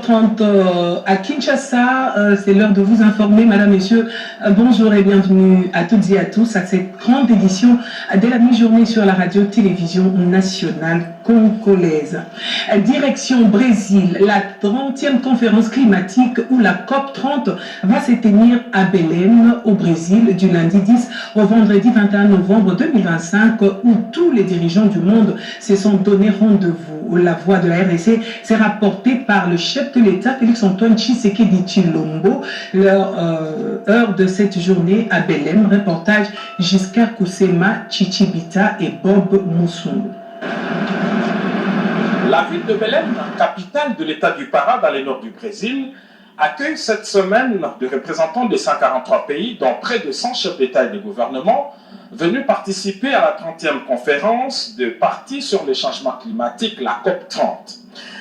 7h30 à Kinshasa. C'est l'heure de vous informer, Madame, Messieurs. Bonjour et bienvenue à toutes et à tous à cette grande édition de la mi-journée sur la radio-télévision nationale congolaise. Direction Brésil, la 30e conférence climatique où la COP30 va se tenir à Belém, au Brésil, du lundi 10 au vendredi 21 novembre 2025, où tous les dirigeants du monde se sont donné rendez-vous. La voix de la RDC s'est rapportée par le chef de l'État, Félix-Antoine Tshisekedi Tshilombo, heure de cette journée à Belém. Reportage Jiska Kusema Chichibita et Bob Moussoulou. La ville de Belém, capitale de l'État du Pará dans le nord du Brésil, accueille cette semaine des représentants de 143 pays, dont près de 100 chefs d'État et de gouvernement, venus participer à la 30e conférence de parties sur les changements climatiques, la COP30.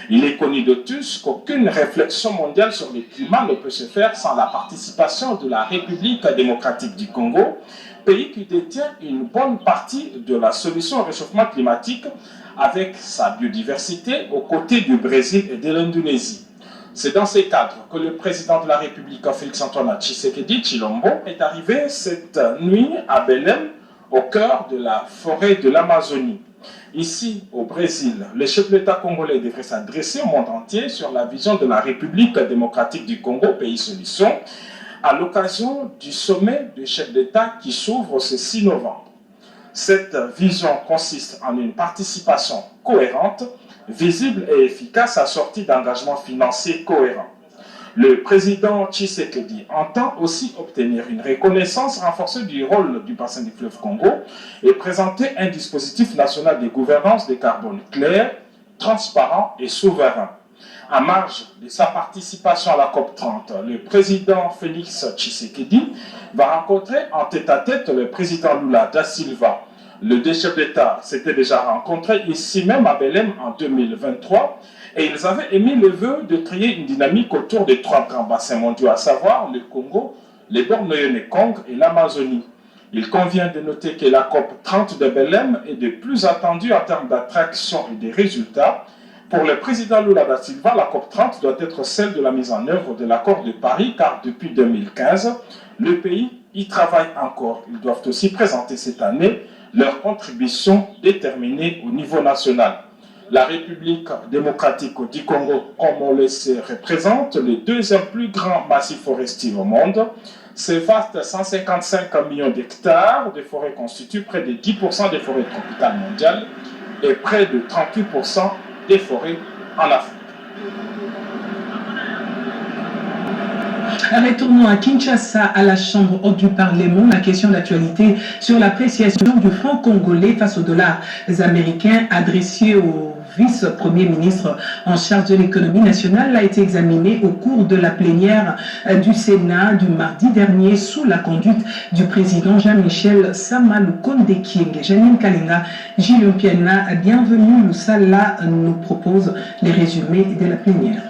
Il est connu de tous qu'aucune réflexion mondiale sur le climat ne peut se faire sans la participation de la République démocratique du Congo, pays qui détient une bonne partie de la solution au réchauffement climatique avec sa biodiversité aux côtés du Brésil et de l'Indonésie. C'est dans ces cadres que le président de la République, Félix-Antoine Tshisekedi Tshilombo, est arrivé cette nuit à Belém, au cœur de la forêt de l'Amazonie. Ici, au Brésil, le chef de l'État congolais devrait s'adresser au monde entier sur la vision de la République démocratique du Congo, pays solution, à l'occasion du sommet des chefs d'État qui s'ouvre ce 6 novembre. Cette vision consiste en une participation cohérente, visible et efficace assortie d'engagements financiers cohérents. Le président Tshisekedi entend aussi obtenir une reconnaissance renforcée du rôle du bassin du fleuve Congo et présenter un dispositif national de gouvernance de carbone clair, transparent et souverain. En marge de sa participation à la COP30, le président Félix Tshisekedi va rencontrer en tête-à-tête le président Lula da Silva. Les deux chefs d'État s'étaient déjà rencontrés ici même à Belém en 2023 et ils avaient émis le vœu de créer une dynamique autour des trois grands bassins mondiaux, à savoir le Congo, les Bornéo-Mekong et l'Amazonie. Il convient de noter que la COP30 de Belém est de plus attendue en termes d'attraction et de résultats. Pour le président Lula da Silva, la COP30 doit être celle de la mise en œuvre de l'accord de Paris, car depuis 2015, le pays y travaille encore. Ils doivent aussi présenter cette année leur contribution déterminée au niveau national. La République démocratique du Congo, comme on le sait, représente le deuxième plus grand massif forestier au monde. Ces vastes 155 millions d'hectares de forêts constituent près de 10% des forêts tropicales mondiales et près de 38% des forêts en Afrique. Retournons à Kinshasa, à la Chambre haute du Parlement. La question d'actualité sur l'appréciation du franc congolais face aux dollars américains adressée au vice-premier ministre en charge de l'économie nationale a été examinée au cours de la plénière du Sénat du mardi dernier sous la conduite du président Jean-Michel Sama Lukonde Kyenge. Janine Kalinga, Gilles Piana, bienvenue. Lusala nous propose les résumés de la plénière.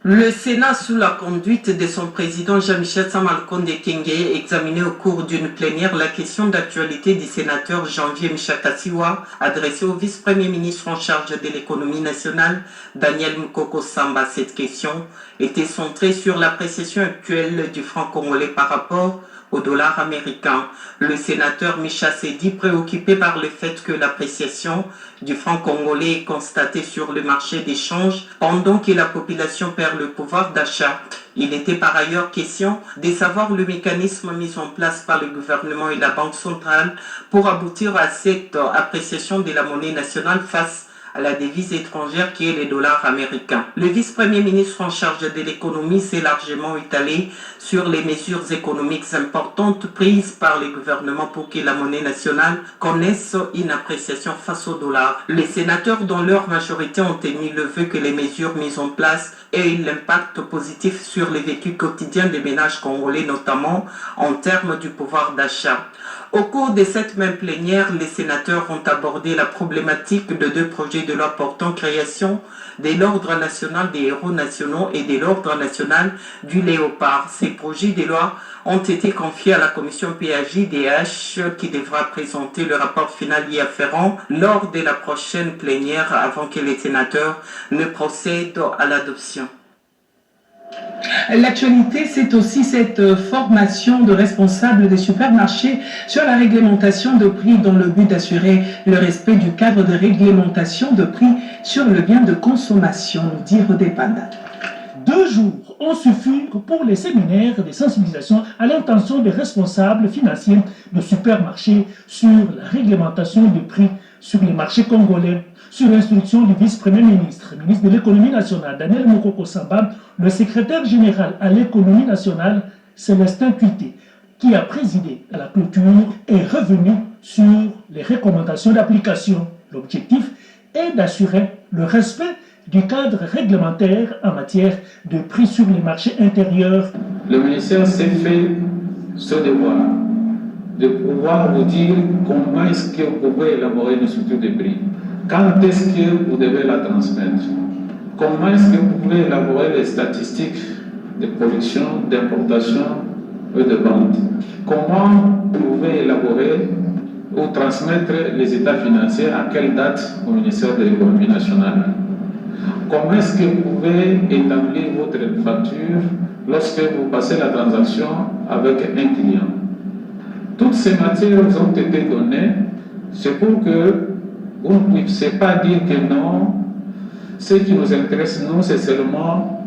Le Sénat, sous la conduite de son président Jean-Michel Sama Lukonde Kyenge, examiné au cours d'une plénière la question d'actualité du sénateur Janvier Mshakasiwa, adressée au vice-premier ministre en charge de l'économie nationale, Daniel Mukoko Samba. Cette question était centrée sur l'appréciation actuelle du franc congolais par rapport au dollar américain. Le sénateur Micha s'est dit préoccupé par le fait que l'appréciation du franc congolais est constatée sur le marché d'échange pendant que la population perd le pouvoir d'achat. Il était par ailleurs question de savoir le mécanisme mis en place par le gouvernement et la Banque centrale pour aboutir à cette appréciation de la monnaie nationale face à la devise étrangère qui est le dollar américain. Le vice-premier ministre en charge de l'économie s'est largement étalé sur les mesures économiques importantes prises par le gouvernement pour que la monnaie nationale connaisse une appréciation face au dollar. Les sénateurs, dans leur majorité, ont émis le vœu que les mesures mises en place aient l'impact positif sur les vécus quotidiens des ménages congolais, notamment en termes du pouvoir d'achat. Au cours de cette même plénière, les sénateurs ont abordé la problématique de 2 projets de loi portant création de l'Ordre national des héros nationaux et de l'Ordre national du léopard. Ces projets de loi ont été confiés à la commission PAJDH qui devra présenter le rapport final y afférent lors de la prochaine plénière avant que les sénateurs ne procèdent à l'adoption. L'actualité, c'est aussi cette formation de responsables des supermarchés sur la réglementation de prix dans le but d'assurer le respect du cadre de réglementation de prix sur le bien de consommation, nous dit Rodé Panda. 2 jours ont suffi pour les séminaires de sensibilisation à l'intention des responsables financiers de supermarchés sur la réglementation des prix sur les marchés congolais. Sur l'instruction du vice-premier ministre, ministre de l'économie nationale, Daniel Mokoko Samba, le secrétaire général à l'économie nationale, Célestin Cuité, qui a présidé à la clôture, est revenu sur les recommandations d'application. L'objectif est d'assurer le respect du cadre réglementaire en matière de prix sur les marchés intérieurs. Le ministère s'est fait ce devoir de pouvoir vous dire comment est-ce que vous pouvez élaborer une structure de prix. Quand est-ce que vous devez la transmettre? Comment est-ce que vous pouvez élaborer les statistiques de production, d'importation et de vente? Comment vous pouvez élaborer ou transmettre les états financiers à quelle date au ministère de l'économie nationale? Comment est-ce que vous pouvez établir votre facture lorsque vous passez la transaction avec un client? Toutes ces matières ont été données, c'est pour que vous ne puissiez pas dire que non, ce qui nous intéresse, nous, c'est seulement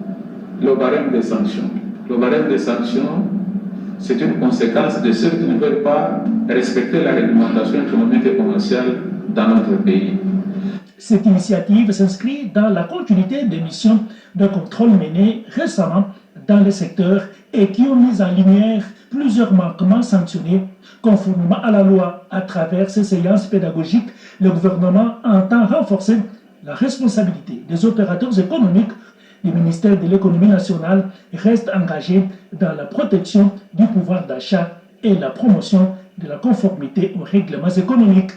le barème des sanctions. Le barème des sanctions, c'est une conséquence de ceux qui ne veulent pas respecter la réglementation économique et commerciale dans notre pays. Cette initiative s'inscrit dans la continuité des missions de contrôle menées récemment dans le secteur et qui ont mis en lumière plusieurs manquements sanctionnés conformément à la loi. À travers ces séances pédagogiques, le gouvernement entend renforcer la responsabilité des opérateurs économiques. Le ministère de l'économie nationale reste engagé dans la protection du pouvoir d'achat et la promotion de la conformité aux règlements économiques.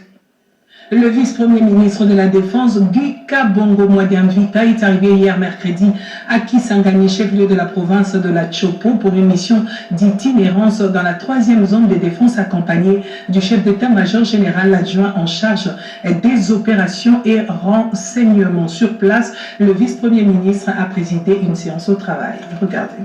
Le vice-premier ministre de la Défense, Guy Kabongo Mwadiamvita, est arrivé hier mercredi à Kisangani, chef-lieu de la province de la Chopo, pour une mission d'itinérance dans la 3e zone de défense accompagnée du chef d'état-major général adjoint en charge des opérations et renseignements. Sur place, le vice-premier ministre a présidé une séance au travail. Regardez.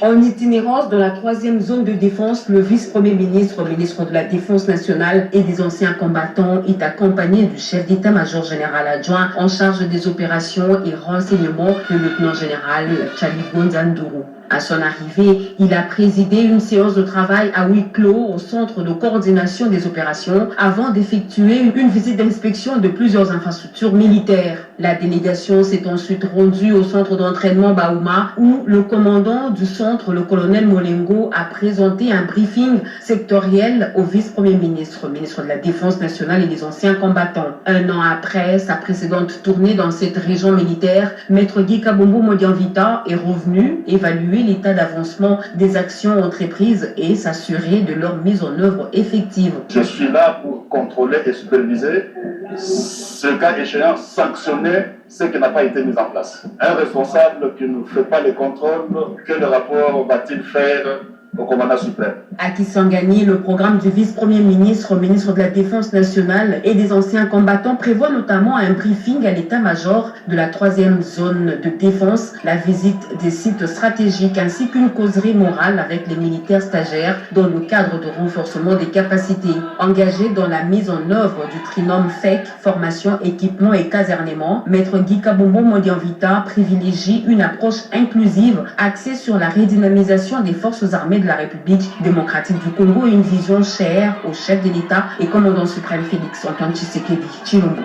En itinérance dans la 3e zone de défense, le vice-premier ministre, ministre de la Défense nationale et des anciens combattants est accompagné du chef d'état-major général adjoint en charge des opérations et renseignements, le lieutenant général Chaligo Nzandourou. À son arrivée, il a présidé une séance de travail à huis clos au centre de coordination des opérations avant d'effectuer une visite d'inspection de plusieurs infrastructures militaires. La délégation s'est ensuite rendue au centre d'entraînement Baouma où le commandant du centre, le colonel Molengo, a présenté un briefing sectoriel au vice-premier ministre, ministre de la Défense nationale et des anciens combattants. Un an après sa précédente tournée dans cette région militaire, Maître Guy Kabongo Mwadiamvita est revenu évaluer l'état d'avancement des actions entreprises et s'assurer de leur mise en œuvre effective. Je suis là pour contrôler et superviser, ce cas échéant, sanctionner ce qui n'a pas été mis en place. Un responsable qui ne fait pas les contrôles, quel rapport va-t-il faire au commandant suprême? À Kisangani, le programme du vice-premier ministre, ministre de la Défense nationale et des anciens combattants prévoit notamment un briefing à l'état-major de la 3e zone de défense, la visite des sites stratégiques ainsi qu'une causerie morale avec les militaires stagiaires dans le cadre de renforcement des capacités. Engagés dans la mise en œuvre du trinôme FEC, formation, équipement et casernement, Maître Guy Kabongo Mwadiamvita privilégie une approche inclusive axée sur la redynamisation des forces armées de la République démocratique du Congo et une vision chère au chef de l'État et commandant suprême Félix Antoine Tshisekedi Tshilombo.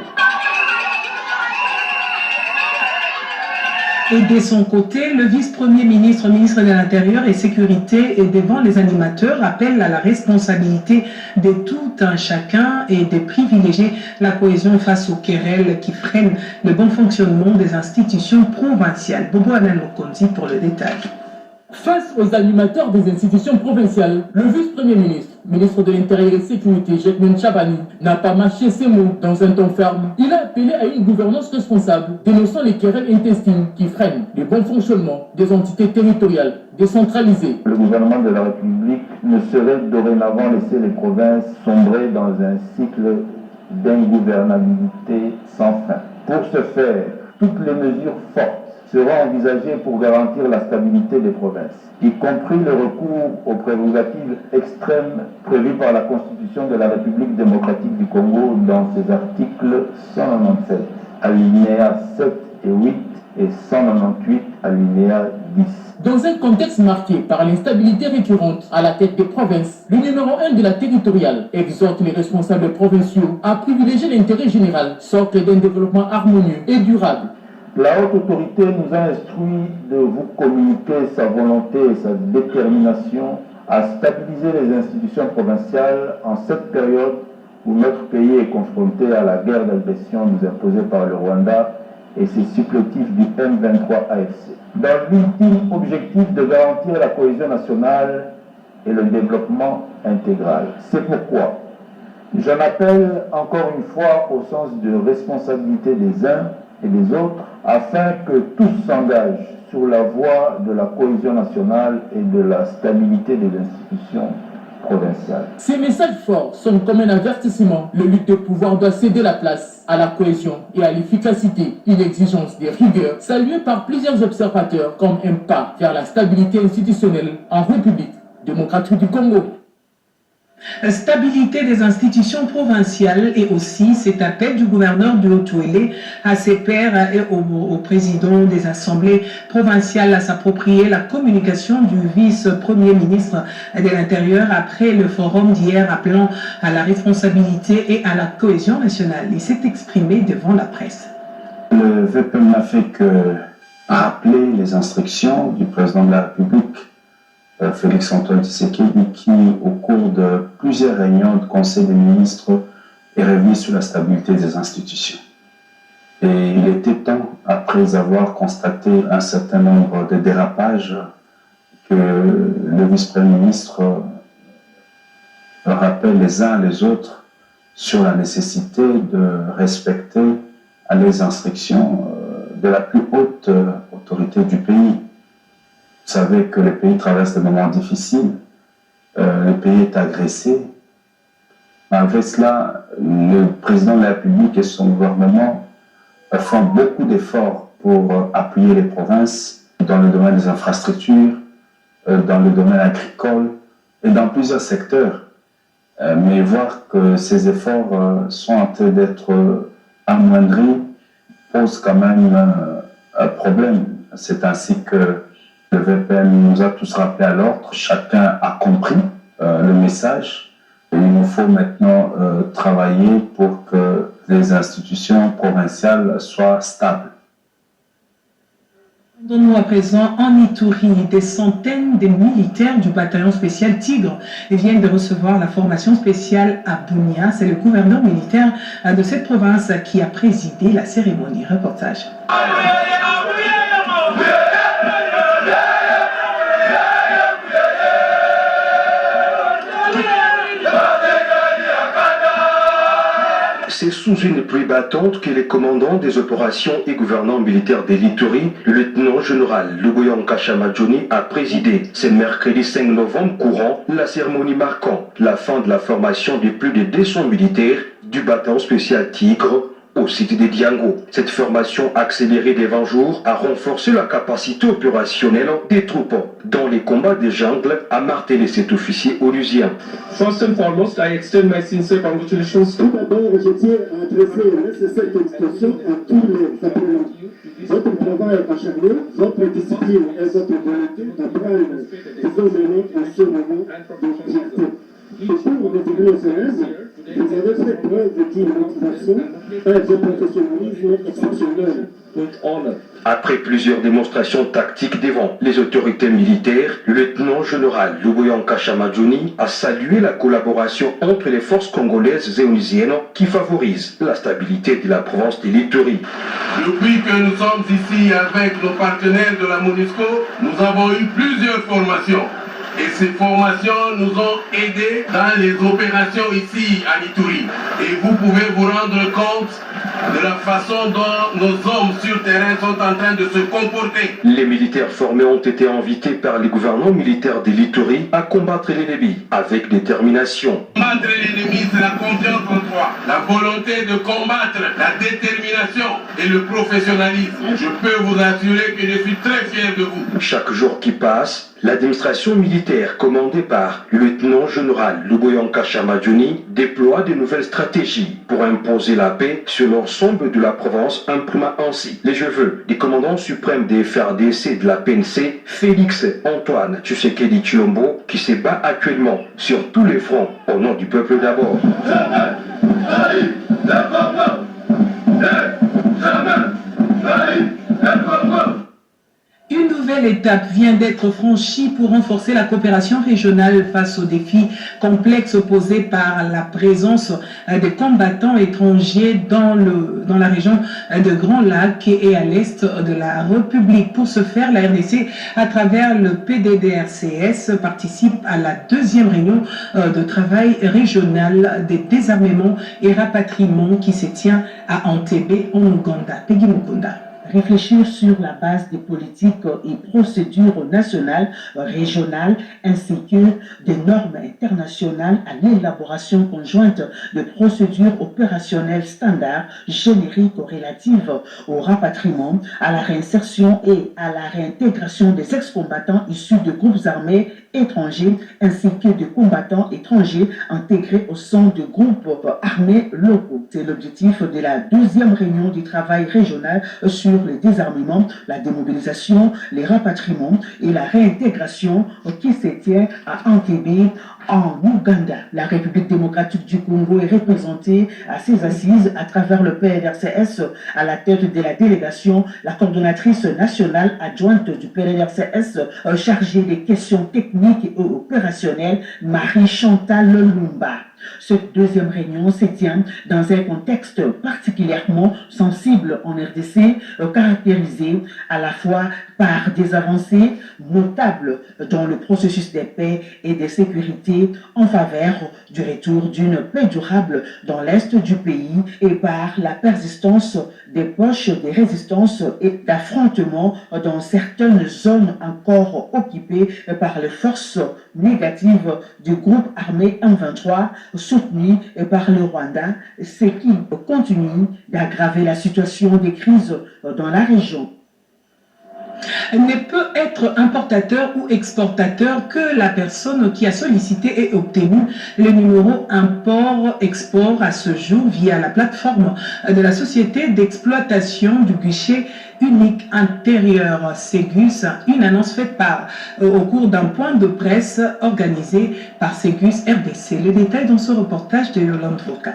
Et de son côté, le vice-premier ministre, ministre de l'Intérieur et Sécurité, et devant les animateurs, appelle à la responsabilité de tout un chacun et de privilégier la cohésion face aux querelles qui freinent le bon fonctionnement des institutions provinciales. Bobo Anan Mokonzi pour le détail. Face aux animateurs des institutions provinciales, le vice-premier ministre, ministre de l'Intérieur et de la Sécurité, Jacqueline Chabani, n'a pas mâché ses mots dans un ton ferme. Il a appelé à une gouvernance responsable, dénonçant les querelles intestines qui freinent le bon fonctionnement des entités territoriales décentralisées. Le gouvernement de la République ne saurait dorénavant laisser les provinces sombrer dans un cycle d'ingouvernabilité sans fin. Pour ce faire, toutes les mesures fortes seront envisagées pour garantir la stabilité des provinces, y compris le recours aux prérogatives extrêmes prévues par la Constitution de la République démocratique du Congo dans ses articles 197, alinéas 7 et 8 et 198, alinéa 10. Dans un contexte marqué par l'instabilité récurrente à la tête des provinces, le numéro 1 de la territoriale exhorte les responsables provinciaux à privilégier l'intérêt général, socle d'un développement harmonieux et durable. La haute autorité nous a instruit de vous communiquer sa volonté et sa détermination à stabiliser les institutions provinciales en cette période où notre pays est confronté à la guerre d'agression nous imposée par le Rwanda et ses supplétifs du M23 AFC. Dans l'ultime objectif de garantir la cohésion nationale et le développement intégral. C'est pourquoi j'en appelle encore une fois au sens de responsabilité des uns et des autres, afin que tous s'engagent sur la voie de la cohésion nationale et de la stabilité des institutions provinciales. Ces messages forts sont comme un avertissement. Le lutte de pouvoir doit céder la place à la cohésion et à l'efficacité, une exigence de rigueur saluée par plusieurs observateurs comme un pas vers la stabilité institutionnelle en République démocratique du Congo. Stabilité des institutions provinciales et aussi cet appel du gouverneur de Haut-Ouélé à ses pairs et au président des assemblées provinciales à s'approprier la communication du vice-premier ministre de l'Intérieur après le forum d'hier appelant à la responsabilité et à la cohésion nationale. Il s'est exprimé devant la presse. Le VP n'a fait que rappeler les instructions du président de la République, Félix-Antoine Tshisekedi, qui, au cours de plusieurs réunions du Conseil des ministres, est revenu sur la stabilité des institutions. Et il était temps, après avoir constaté un certain nombre de dérapages, que le vice-premier ministre rappelle les uns les autres sur la nécessité de respecter les instructions de la plus haute autorité du pays. Vous savez que le pays traverse des moments difficiles, le pays est agressé. Malgré cela, le président de la République et son gouvernement font beaucoup d'efforts pour appuyer les provinces dans le domaine des infrastructures, dans le domaine agricole et dans plusieurs secteurs. Mais voir que ces efforts sont en train d'être amoindris pose quand même un problème. C'est ainsi que le VPN nous a tous rappelé à l'ordre, chacun a compris le message. Et il nous faut maintenant travailler pour que les institutions provinciales soient stables. Nous à présent en Ituri, des centaines de militaires du bataillon spécial Tigre viennent de recevoir la formation spéciale à Bunia. C'est le gouverneur militaire de cette province qui a présidé la cérémonie. Reportage. C'est sous une pluie battante que les commandants des opérations et gouvernants militaires de l'Ituri, le lieutenant-général Lugoyan Kashamadjoni, a présidé ce mercredi 5 novembre courant la cérémonie marquant la fin de la formation de plus de 200 militaires du bataillon spécial Tigre au site de Diango. Cette formation accélérée des 20 jours a renforcé la capacité opérationnelle des troupes dans les combats des jungles, a martelé cet officier onusien. First and foremost, I extend my sincere congratulations. Tout d'abord, je tiens à adresser une nécessaire félicitation à tous les apprenants. Votre travail acharné, votre discipline et votre volonté d'apprendre vous ont mené à ce moment d'objectif. Au cours des dernières semaines, vous avez fait preuve d'une motivation et d'un professionnalisme exceptionnel. with honor. Après plusieurs démonstrations tactiques devant les autorités militaires, le lieutenant-général Luboyan Kashamadjouni a salué la collaboration entre les forces congolaises et onusiennes qui favorise la stabilité de la province de l'Ituri. Depuis que nous sommes ici avec nos partenaires de la MONUSCO, nous avons eu plusieurs formations. Et ces formations nous ont aidés dans les opérations ici à l'Ituri. Et vous pouvez vous rendre compte de la façon dont nos hommes sur terrain sont en train de se comporter. Les militaires formés ont été invités par les gouvernements militaires de l'Ituri à combattre l'ennemi avec détermination. Combattre l'ennemi, c'est la confiance en soi, la volonté de combattre, la détermination et le professionnalisme. Je peux vous assurer que je suis très fier de vous. Chaque jour qui passe, l'administration militaire commandée par le lieutenant-général Luboyan Kashamadjouni déploie de nouvelles stratégies pour imposer la paix sur l'ensemble de la province, imprimant ainsi les cheveux du commandant suprême des FRDC de la PNC, Félix Antoine Tshisekedi Tshilombo, qui se bat actuellement sur tous les fronts au nom du peuple d'abord. Une nouvelle étape vient d'être franchie pour renforcer la coopération régionale face aux défis complexes posés par la présence des combattants étrangers dans la région de Grand Lac et à l'est de la République. Pour ce faire, la RDC, à travers le PDDRCS, participe à la deuxième réunion de travail régional des désarmements et rapatriements qui se tient à Entebbe, en Ouganda. Peggy Mukunda. Réfléchir sur la base des politiques et procédures nationales, régionales, ainsi que des normes internationales à l'élaboration conjointe de procédures opérationnelles standards, génériques relatives au rapatriement, à la réinsertion et à la réintégration des ex-combattants issus de groupes armés étrangers, ainsi que de combattants étrangers intégrés au sein de groupes armés locaux. C'est l'objectif de la deuxième réunion du travail régional sur les désarmements, la démobilisation, les rapatriements et la réintégration qui se tient à Entebbe, en Ouganda. La République démocratique du Congo est représentée à ses assises à travers le PDDRCS. À la tête de la délégation, la coordonnatrice nationale adjointe du PDDRCS chargée des questions techniques et opérationnelles, Marie-Chantal Lumba. Cette deuxième réunion se tient dans un contexte particulièrement sensible en RDC, caractérisé à la fois par des avancées notables dans le processus de paix et de sécurité en faveur du retour d'une paix durable dans l'est du pays et par la persistance des poches de résistance et d'affrontements dans certaines zones encore occupées par les forces négatives du groupe armé M23 soutenu par le Rwanda, ce qui continue d'aggraver la situation des crises dans la région. Ne peut être importateur ou exportateur que la personne qui a sollicité et obtenu le numéro import-export à ce jour via la plateforme de la société d'exploitation du guichet unique intérieur Ségus, une annonce faite au cours d'un point de presse organisé par Ségus RDC. Le détail dans ce reportage de Yolande Foucault.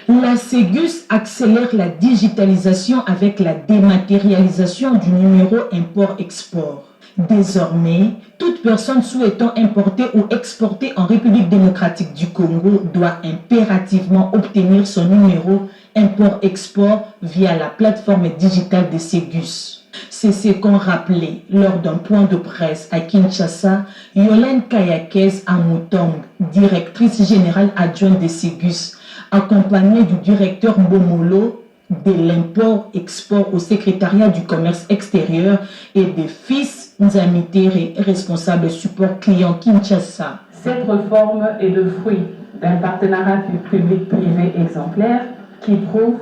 La Ségus accélère la digitalisation avec la dématérialisation du numéro import-export. Désormais, toute personne souhaitant importer ou exporter en République démocratique du Congo doit impérativement obtenir son numéro import-export via la plateforme digitale de Ségus. C'est ce qu'ont rappelé lors d'un point de presse à Kinshasa, Yolène Kayakes Amutong, directrice générale adjointe de Ségus, accompagnée du directeur Mbomolo de l'import-export au secrétariat du commerce extérieur et des fils Nzamitere, responsable support client Kinshasa. Cette réforme est le fruit d'un partenariat public-privé exemplaire qui prouve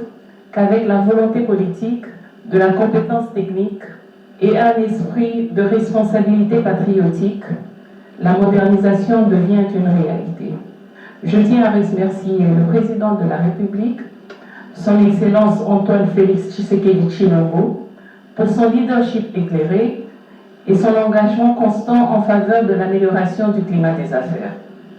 qu'avec la volonté politique, de la compétence technique et un esprit de responsabilité patriotique, la modernisation devient une réalité. Je tiens à remercier le président de la République, son Excellence Antoine Félix Tshisekedi Tshilombo, pour son leadership éclairé et son engagement constant en faveur de l'amélioration du climat des affaires.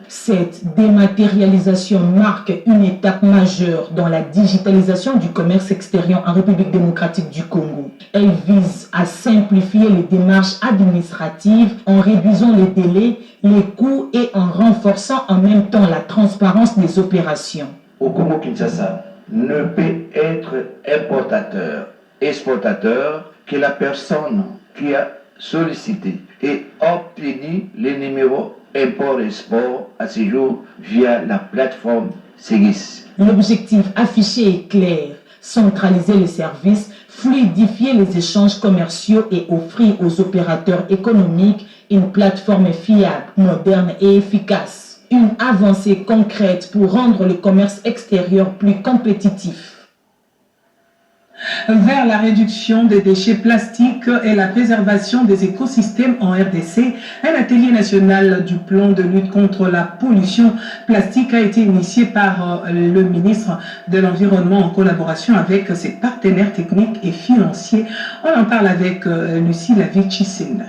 Cette dématérialisation marque une étape majeure dans la digitalisation du commerce extérieur en République démocratique du Congo. Elle vise à simplifier les démarches administratives en réduisant les délais, les coûts et en renforçant en même temps la transparence des opérations. Au Congo-Kinshasa ne peut être importateur, exportateur que la personne qui a sollicité et obtenu les numéros import-export à ce jour via la plateforme SEGIS. L'objectif affiché est clair, centraliser les services, fluidifier les échanges commerciaux et offrir aux opérateurs économiques une plateforme fiable, moderne et efficace. Une avancée concrète pour rendre le commerce extérieur plus compétitif. Vers la réduction des déchets plastiques et la préservation des écosystèmes en RDC, un atelier national du plan de lutte contre la pollution plastique a été initié par le ministre de l'Environnement en collaboration avec ses partenaires techniques et financiers. On en parle avec Lucie Lavic-Chissine.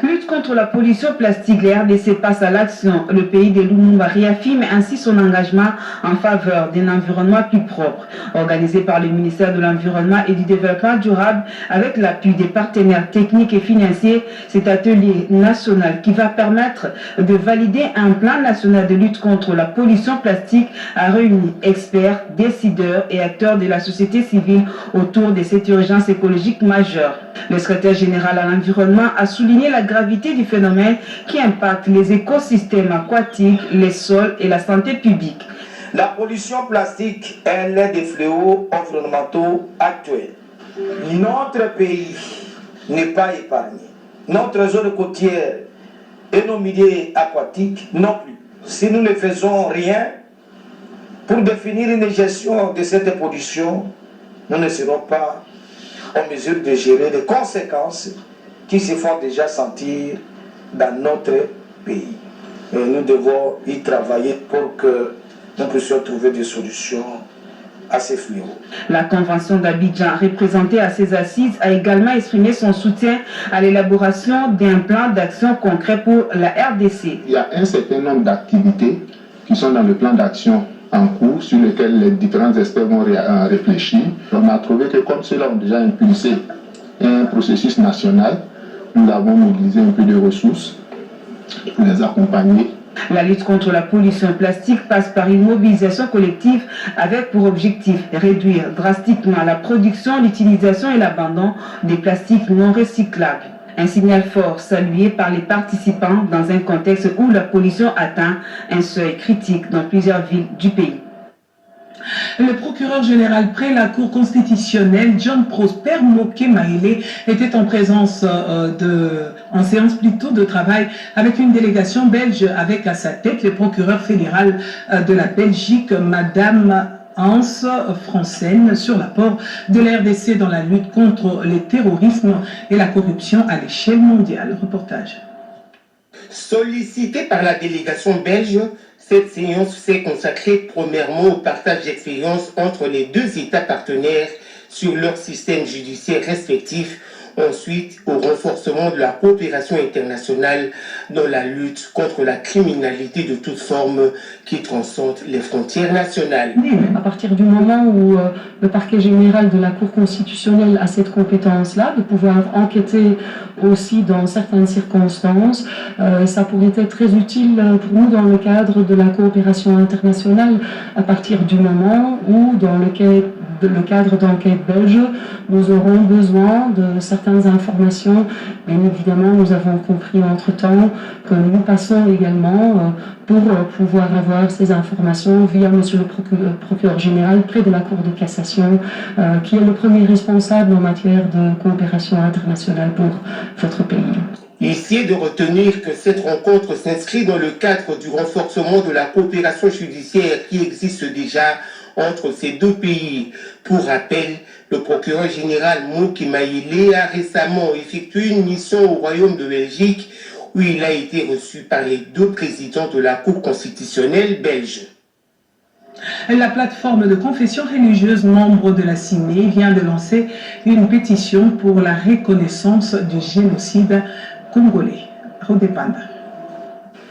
Lutte contre la pollution plastique, les RDC passe à l'action. Le pays de Lumumba réaffirme ainsi son engagement en faveur d'un environnement plus propre. Organisé par le ministère de l'Environnement et du Développement durable avec l'appui des partenaires techniques et financiers, cet atelier national qui va permettre de valider un plan national de lutte contre la pollution plastique a réuni experts, décideurs et acteurs de la société civile autour de cette urgence écologique majeure. Le secrétaire général à l'environnement a souligné la gravité du phénomène qui impacte les écosystèmes aquatiques, les sols et la santé publique. La pollution plastique est l'un des fléaux environnementaux actuels. Notre pays n'est pas épargné. Notre zone côtière et nos milieux aquatiques non plus. Si nous ne faisons rien pour définir une gestion de cette pollution, nous ne serons pas en mesure de gérer les conséquences qui se font déjà sentir dans notre pays. Et nous devons y travailler pour que nous puissions trouver des solutions à ces fléaux. La Convention d'Abidjan, représentée à ces assises, a également exprimé son soutien à l'élaboration d'un plan d'action concret pour la RDC. Il y a un certain nombre d'activités qui sont dans le plan d'action en cours, sur lesquels les différents experts vont réfléchir. On a trouvé que comme ceux-là ont déjà impulsé un processus national, nous avons mobilisé un peu de ressources pour les accompagner. La lutte contre la pollution plastique passe par une mobilisation collective avec pour objectif réduire drastiquement la production, l'utilisation et l'abandon des plastiques non recyclables. Un signal fort salué par les participants dans un contexte où la pollution atteint un seuil critique dans plusieurs villes du pays. Le procureur général près la Cour constitutionnelle, John Prosper Moké-Maïlé, était en présence en séance plutôt de travail avec une délégation belge avec à sa tête le procureur fédéral de la Belgique, Madame Hans Franssen, sur l'apport de la RDC dans la lutte contre le terrorisme et la corruption à l'échelle mondiale. Reportage. Sollicité par la délégation belge, cette séance s'est consacrée premièrement au partage d'expériences entre les deux États partenaires sur leurs systèmes judiciaires respectifs, ensuite au renforcement de la coopération internationale dans la lutte contre la criminalité de toute forme qui transcende les frontières nationales. À partir du moment où le parquet général de la Cour constitutionnelle a cette compétence-là, de pouvoir enquêter aussi dans certaines circonstances, ça pourrait être très utile pour nous dans le cadre de la coopération internationale, à partir du moment où, dans le cadre d'enquête belge, nous aurons besoin de certaines informations. Bien évidemment, nous avons compris entre-temps que nous passons également pour pouvoir avoir ces informations via Monsieur le procureur général près de la Cour de cassation, qui est le premier responsable en matière de coopération internationale pour votre pays. Ici est de retenir que cette rencontre s'inscrit dans le cadre du renforcement de la coopération judiciaire qui existe déjà entre ces deux pays. Pour rappel, le procureur général Moké-Maïlé a récemment effectué une mission au Royaume de Belgique où il a été reçu par les deux présidents de la Cour constitutionnelle belge. La plateforme de confession religieuse membre de la CINE vient de lancer une pétition pour la reconnaissance du génocide congolais. Rodépanda.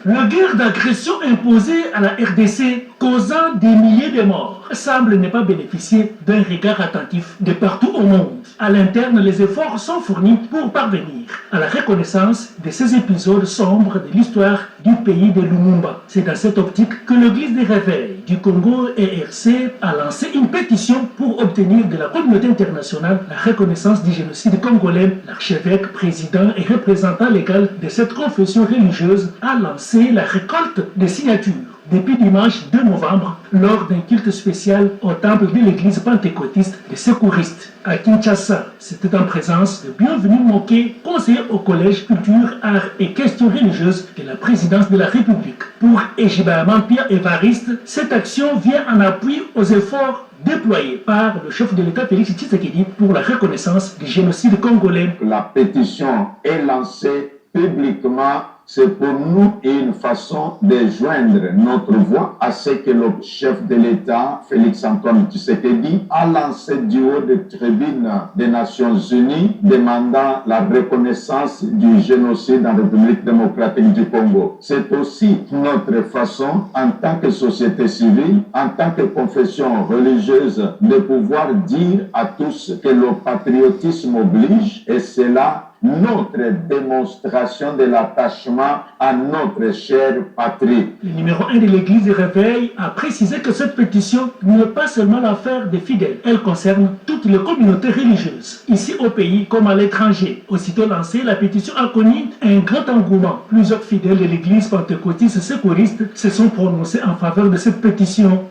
La guerre d'agression imposée à la RDC, causant des milliers de morts, semble ne pas bénéficier d'un regard attentif de partout au monde. À l'interne, les efforts sont fournis pour parvenir à la reconnaissance de ces épisodes sombres de l'histoire du pays de Lumumba. C'est dans cette optique que l'Église des Réveils du Congo ERC a lancé une pétition pour obtenir de la communauté internationale la reconnaissance du génocide congolais. L'archevêque, président et représentant légal de cette confession religieuse a lancé la récolte des signatures depuis dimanche 2 novembre lors d'un culte spécial au temple de l'église pentecôtiste des secouristes à Kinshasa. C'était en présence de Bienvenu Moké, conseiller au collège culture, arts et questions religieuses de la présidence de la République. Pour Ejibaman Pierre Évariste, cette action vient en appui aux efforts déployés par le chef de l'État Félix Tshisekedi pour la reconnaissance du génocide congolais. La pétition est lancée publiquement. C'est pour nous une façon de joindre notre voix à ce que le chef de l'État, Félix Antoine Tshisekedi, a lancé du haut des tribunes des Nations Unies demandant la reconnaissance du génocide en République démocratique du Congo. C'est aussi notre façon, en tant que société civile, en tant que confession religieuse, de pouvoir dire à tous que le patriotisme oblige, et c'est là notre démonstration de l'attachement à notre chère patrie. Le numéro 1 de l'Église des Réveils a précisé que cette pétition n'est pas seulement l'affaire des fidèles, elle concerne toutes les communautés religieuses, ici au pays comme à l'étranger. Aussitôt lancée, la pétition a connu un grand engouement. Plusieurs fidèles de l'Église pentecôtiste secouriste se sont prononcés en faveur de cette pétition.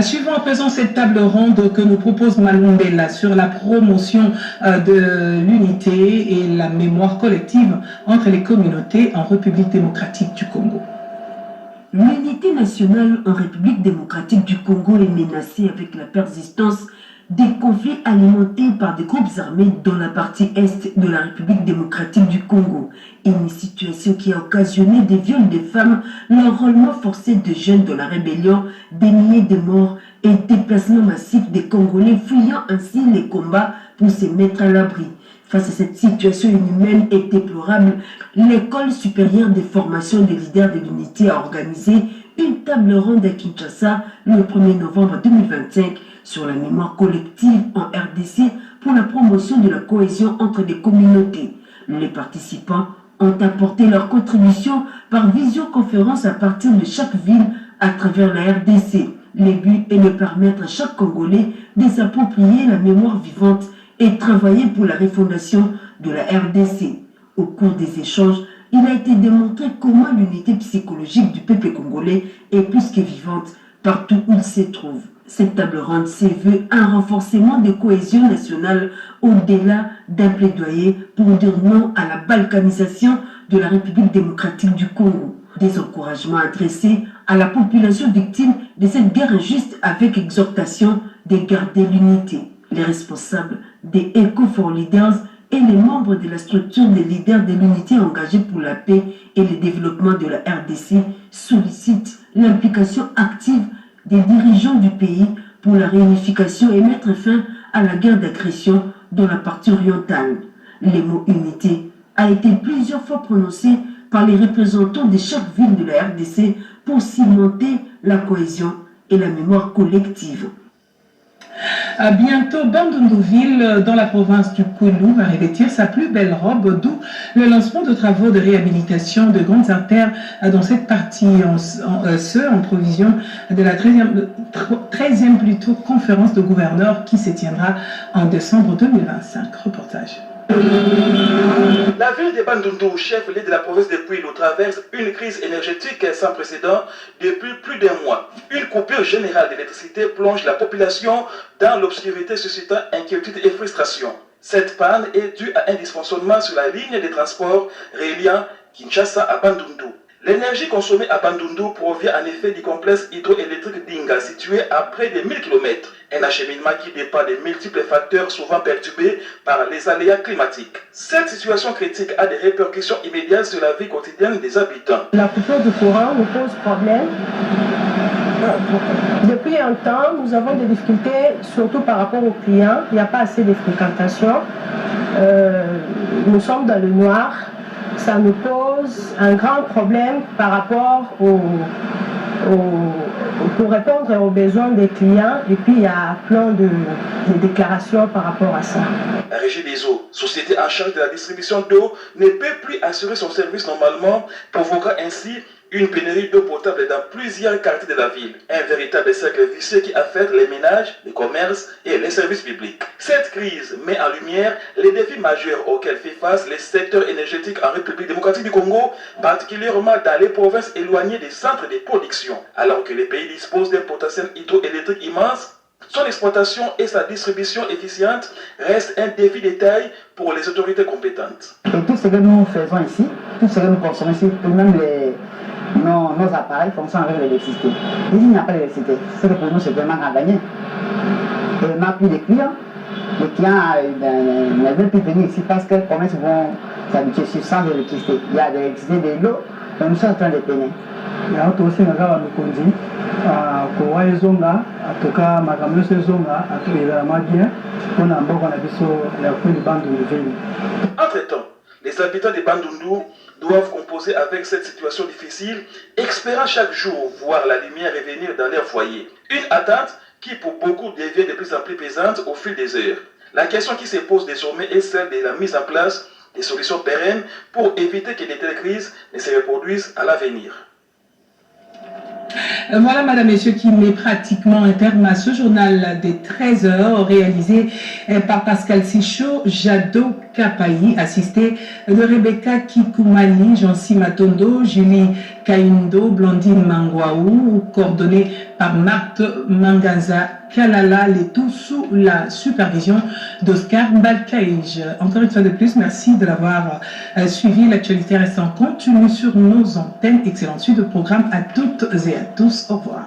Suivons à présent cette table ronde que nous propose Malumbela sur la promotion de l'unité et la mémoire collective entre les communautés en République démocratique du Congo. L'unité nationale en République démocratique du Congo est menacée avec la persistance des conflits alimentés par des groupes armés dans la partie est de la République démocratique du Congo. Une situation qui a occasionné des viols de femmes, l'enrôlement forcé de jeunes dans la rébellion, des milliers de morts et déplacements massifs des Congolais fuyant ainsi les combats pour se mettre à l'abri. Face à cette situation inhumaine et déplorable, l'École supérieure de formation des leaders de l'unité a organisé une table ronde à Kinshasa le 1er novembre 2025 sur la mémoire collective en RDC pour la promotion de la cohésion entre les communautés. Les participants ont apporté leur contribution par visioconférence à partir de chaque ville à travers la RDC. Le but est de permettre à chaque Congolais de s'approprier la mémoire vivante et travailler pour la refondation de la RDC. Au cours des échanges, il a été démontré comment l'unité psychologique du peuple congolais est plus que vivante partout où il se trouve. Cette table ronde se veut un renforcement de cohésion nationale au-delà d'un plaidoyer pour dire non à la balkanisation de la République démocratique du Congo. Des encouragements adressés à la population victime de cette guerre injuste avec exhortation de garder l'unité. Les responsables des Eco for Leaders et les membres de la structure des leaders de l'unité engagés pour la paix et le développement de la RDC sollicitent l'implication active des dirigeants du pays pour la réunification et mettre fin à la guerre d'agression dans la partie orientale. Le mot unité a été plusieurs fois prononcé par les représentants de chaque ville de la RDC pour cimenter la cohésion et la mémoire collective. Bientôt, Bandundu-Ville, dans la province du Kwilu, va revêtir sa plus belle robe, d'où le lancement de travaux de réhabilitation de grandes artères dans cette partie, en provision de la 13e plutôt conférence de gouverneurs qui se tiendra en décembre 2025. Reportage. La ville de Bandundu, chef-lieu de la province de Kwilu, traverse une crise énergétique sans précédent depuis plus d'un mois. Une coupure générale d'électricité plonge la population dans l'obscurité, suscitant inquiétude et frustration. Cette panne est due à un dysfonctionnement sur la ligne de transport reliant Kinshasa à Bandundu. L'énergie consommée à Bandundu provient en effet du complexe hydroélectrique d'Inga, situé à près de 1000 km. Un acheminement qui dépend de multiples facteurs souvent perturbés par les aléas climatiques. Cette situation critique a des répercussions immédiates sur la vie quotidienne des habitants. La coupure du courant nous pose problème. Depuis un temps, nous avons des difficultés, surtout par rapport aux clients. Il n'y a pas assez de fréquentation. Nous sommes dans le noir. ça nous pose un grand problème par rapport pour répondre aux besoins des clients, et puis il y a plein de déclarations par rapport à ça. La Régie des eaux, société en charge de la distribution d'eau, ne peut plus assurer son service normalement, provoquant ainsi une pénurie d'eau potable dans plusieurs quartiers de la ville. Un véritable cercle vicieux qui affecte les ménages, les commerces et les services publics. Cette crise met en lumière les défis majeurs auxquels fait face les secteurs énergétiques en République démocratique du Congo, particulièrement dans les provinces éloignées des centres de production. Alors que les pays disposent d'un potentiel hydroélectrique immense, son exploitation et sa distribution efficiente restent un défi de taille pour les autorités compétentes. Et tout ce que nous faisons ici, tout ce que nous consommons ici, même nos appareils fonctionnent avec l'électricité. Il n'y a pas d'électricité. Ce que pour nous, c'est vraiment à gagner. Et on n'a plus de clients. Les clients ne veulent plus venir ici parce que les commerces vont s'habituer sans électricité. Il y a de l'électricité, de l'eau, et nous sommes en train de peiner. Il y a aussi un gars qui nous dit kowa ezonga atoka makambo nyonso ezonga atoyelama bien mpona mboka na biso ya kweli Bandundu Ville. Entre-temps, les habitants de Bandundu doivent composer avec cette situation difficile, espérant chaque jour voir la lumière revenir dans leur foyer. Une attente qui pour beaucoup devient de plus en plus pesante au fil des heures. La question qui se pose désormais est celle de la mise en place des solutions pérennes pour éviter que de telles crises ne se reproduisent à l'avenir. Voilà, madame, messieurs, qui met pratiquement un terme à ce journal des 13h réalisé par Pascal Sicho, Jado Kapayi, assisté de Rebecca Kikoumali, Jancy Matondo, Julie Kaindo, Blandine Mangwaou, coordonné par Marthe Manganza Kalala, les tout sous la supervision d'Oscar Balkaïj. Encore une fois de plus, merci de l'avoir suivi. L'actualité reste en continu sur nos antennes. Excellente suite de programme à toutes et à tous. Au revoir.